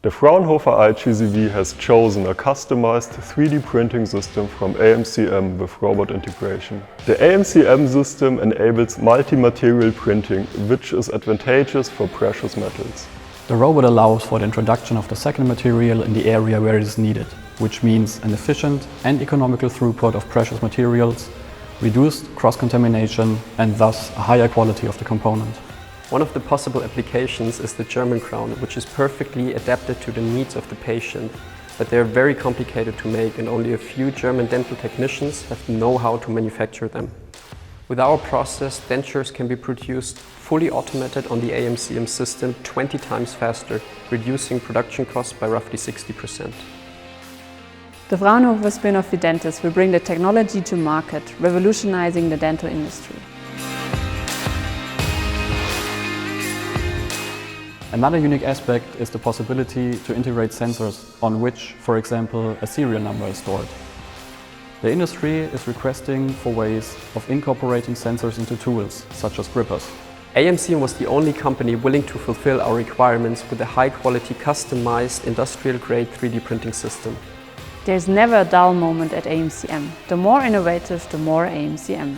The Fraunhofer IGCV has chosen a customized 3D printing system from AMCM with robot integration. The AMCM system enables multi-material printing, which is advantageous for precious metals. The robot allows for the introduction of the second material in the area where it is needed, which means an efficient and economical throughput of precious materials, reduced cross-contamination and thus a higher quality of the component. One of the possible applications is the German crown, which is perfectly adapted to the needs of the patient, but they are very complicated to make and only a few German dental technicians have the know-how to manufacture them. With our process, dentures can be produced fully automated on the AMCM system 20 times faster, reducing production costs by roughly 60%. The Fraunhofer spin-off FIDENTIS will bring the technology to market, revolutionizing the dental industry. Another unique aspect is the possibility to integrate sensors on which, for example, a serial number is stored. The industry is requesting for ways of incorporating sensors into tools, such as grippers. AMCM was the only company willing to fulfill our requirements with a high-quality, customized, industrial-grade 3D printing system. There's never a dull moment at AMCM. The more innovative, the more AMCM.